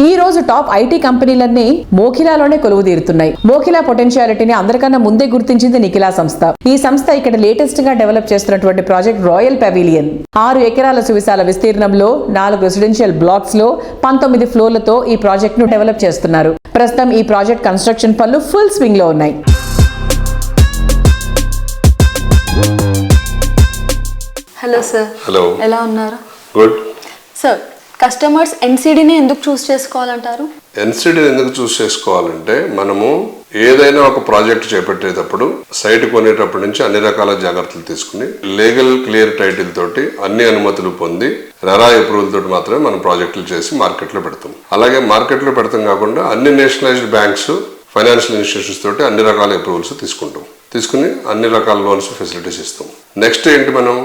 ఈ రోజు top IT కంపెనీలన్నీ మోఖిలాలోనే కొలువు తీరుతున్నాయి. మోఖిలా పొటెన్షియాలిటీని అందరికన్నా ముందే గుర్తించింది నిఖిలా సంస్థ. ఈ సంస్థ ఇక్కడ లేటెస్ట్ గా డెవలప్ చేస్తున్నటువంటి ప్రాజెక్ట్ రాయల్ పెవిలియన్ 6 ఎకరాల సువిశాల విస్తీర్ణంలో 4 రెసిడెన్షియల్ బ్లాక్స్ లో 19 ఫ్లోర్లతో ఈ ప్రాజెక్ట్ ను డెవలప్ చేస్తున్నారు. ప్రస్తుతం ఈ ప్రాజెక్ట్ కన్స్ట్రక్షన్ పనులు ఫుల్ స్వింగ్ లో ఉన్నాయి. Hello sir. హలో, ఎలా ఉన్నారు? గుడ్ సార్, కస్టమర్స్ ఎన్సీడీని ఎందుకు చూస్ చేసుకోవాలంటారు? ఎన్సీడీ ఎందుకు చూస్ చేసుకోవాలంటే మనము ఏదైనా ఒక ప్రాజెక్ట్ చేపట్టేటప్పుడు సైట్ కొనేటప్పటి నుంచి అన్ని రకాల జాగ్రత్తలు తీసుకుని లీగల్ క్లియర్ టైటిల్ తోటి అన్ని అనుమతులు పొంది రెరా అప్రూవల్ తోటి మాత్రమే మనం ప్రాజెక్టులు చేసి మార్కెట్లో పెడతాం. అలాగే మార్కెట్లో పెడతాం కాకుండా అన్ని నేషనలైజ్డ్ బ్యాంక్స్, ఫైనాన్షియల్ ఇన్స్టిట్యూషన్స్ తోటి అన్ని రకాల అప్రూవల్స్ తీసుకుని అన్ని రకాల లోన్స్ ఫెసిలిటీస్ ఇస్తాం. నెక్స్ట్ ఏంటి, మనం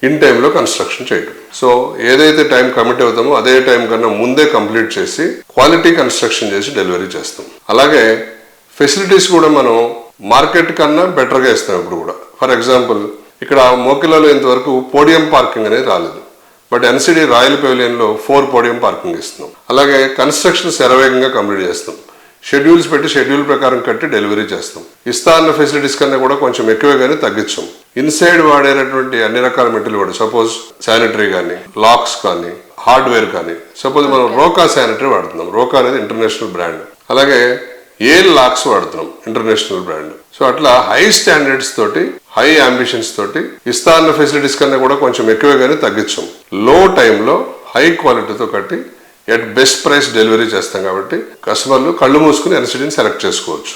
ఇన్ టైంలో కన్స్ట్రక్షన్ చేయడం. సో ఏదైతే టైం కమిట్ అవుతామో అదే టైం కన్నా ముందే కంప్లీట్ చేసి క్వాలిటీ కన్స్ట్రక్షన్ చేసి డెలివరీ చేస్తాం. అలాగే ఫెసిలిటీస్ కూడా మనం మార్కెట్ కన్నా బెటర్గా ఇస్తాం. ఇప్పుడు కూడా ఫర్ ఎగ్జాంపుల్ ఇక్కడ మోకిలాలో ఇంతవరకు పోడియం పార్కింగ్ అనేది రాలేదు. బట్ ఎన్సీడీ రాయల్ పెవిలియన్లో 4 పోడియం పార్కింగ్ ఇస్తున్నాం. అలాగే కన్స్ట్రక్షన్ శరవేగంగా కంప్లీట్ చేస్తాం. షెడ్యూల్స్ పెట్టి షెడ్యూల్ ప్రకారం కట్టి డెలివరీ చేస్తాం. ఇస్తా అన్న ఫెసిలిటీస్ కన్నా కూడా కొంచెం ఎక్కువే కానీ తగ్గించాం. ఇన్సైడ్ వాడేటటువంటి అన్ని రకాల మెటీరియల్ కూడా, సపోజ్ శానిటరీ కానీ, లాక్స్ కానీ, హార్డ్వేర్ కానీ, సపోజ్ మనం రోకా శానిటరీ వాడుతున్నాం. రోకా అనేది ఇంటర్నేషనల్ బ్రాండ్. అలాగే ఏల్ లాక్స్ వాడుతున్నాం, ఇంటర్నేషనల్ బ్రాండ్. సో అట్లా హై స్టాండర్డ్స్ తోటి, హై అంబిషన్స్ తోటి ఇస్తా అన్న ఫెసిలిటీస్ కన్నా కూడా కొంచెం ఎక్కువే కానీ తగ్గించాం. లో టైంలో హై క్వాలిటీతో కట్టి ఎట్ బెస్ట్ ప్రైస్ డెలివరీ చేస్తాం. కాబట్టి కస్టమర్లు కళ్ళు మూసుకుని ఎన్సీడీని సెలెక్ట్ చేసుకోవచ్చు.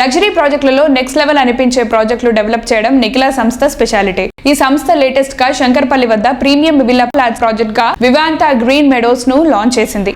లగ్జరీ ప్రాజెక్టులలో నెక్స్ట్ లెవెల్ అనిపించే ప్రాజెక్టులు డెవలప్ చేయడం నిఖిలా సంస్థ స్పెషాలిటీ. ఈ సంస్థ లేటెస్ట్ గా శంకర్పల్లి వద్ద ప్రీమియం విల్లా ఫ్లాట్స్ ప్రాజెక్ట్ గా వివాంతా గ్రీన్ మెడోస్ ను లాంచ్ చేసింది.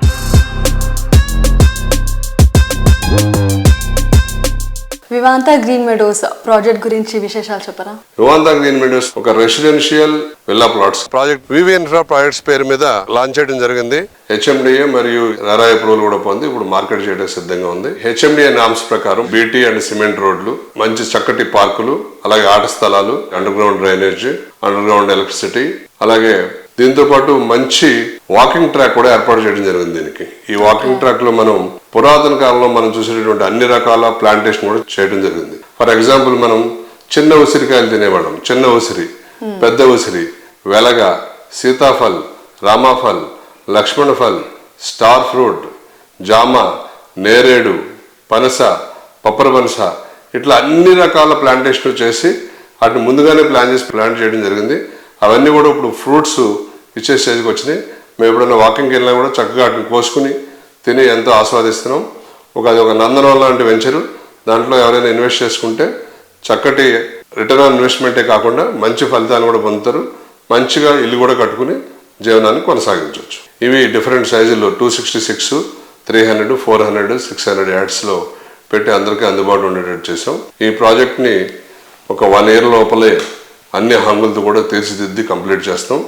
వివాంతా గ్రీన్ మెడోస్ ప్రాజెక్ట్ గురించి విశేషాలు చెప్పరా? వివాంతా గ్రీన్ మెడోస్ ఒక రెసిడెన్షియల్ విల్లా ప్లాట్స్ ప్రాజెక్ట్ వివి ఇన్ఫ్రా ప్రాజెక్ట్స్ పేరు మీద లాంచ్ చేయడం జరిగింది. హెచ్ఎండిఏ మరియు రెరా అప్రూవల్ కూడా పొంది ఇప్పుడు మార్కెట్ చేయడానికి సిద్ధంగా ఉంది. హెచ్ఎండిఏ నామ్స్ ప్రకారం బీటీ అండ్ సిమెంట్ రోడ్లు, మంచి చక్కటి పార్కులు, అలాగే ఆట స్థలాలు, under ground drainage, under ground electricity, అలాగే దీంతో పాటు మంచి వాకింగ్ ట్రాక్ కూడా ఏర్పాటు చేయడం జరిగింది. దీనికి ఈ వాకింగ్ ట్రాక్ లో మనం పురాతన కాలంలో మనం చూసేటటువంటి అన్ని రకాల ప్లాంటేషన్ కూడా చేయడం జరిగింది. ఫర్ ఎగ్జాంపుల్ మనం చిన్న ఉసిరికాయలు తినేవాళ్ళం. చిన్న ఉసిరి, పెద్ద ఉసిరి, వెలగ, సీతాఫల్, రామాఫల్, లక్ష్మణ ఫల్, స్టార్ ఫ్రూట్, జామ, నేరేడు, పనస, పప్పరపనస, ఇట్లా అన్ని రకాల ప్లాంటేషన్ చేసి వాటిని ముందుగానే ప్లాంట్ చేయడం జరిగింది. అవన్నీ కూడా ఇప్పుడు ఫ్రూట్స్ ఇచ్చే స్టేజ్కి వచ్చినాయి. మేము ఎప్పుడైనా వాకింగ్కి వెళ్ళినా కూడా చక్కగా వాటిని కోసుకుని తిని ఎంతో ఆస్వాదిస్తున్నాం. అది ఒక నందనం లాంటి వెంచరు. దాంట్లో ఎవరైనా ఇన్వెస్ట్ చేసుకుంటే చక్కటి రిటర్న్ ఆన్ ఇన్వెస్ట్మెంటే కాకుండా మంచి ఫలితాలు కూడా పొందుతారు. మంచిగా ఇల్లు కూడా కట్టుకుని జీవనాన్ని కొనసాగించవచ్చు. ఇవి డిఫరెంట్ సైజుల్లో 266, 300, 400, 600 యాడ్స్లో పెట్టి అందరికీ అందుబాటులో ఉండేటట్టు చేసాం. ఈ ప్రాజెక్ట్ని ఒక 1 year లోపలే అన్ని హంగులతో కూడా తీర్చిదిద్ది కంప్లీట్ చేస్తాం.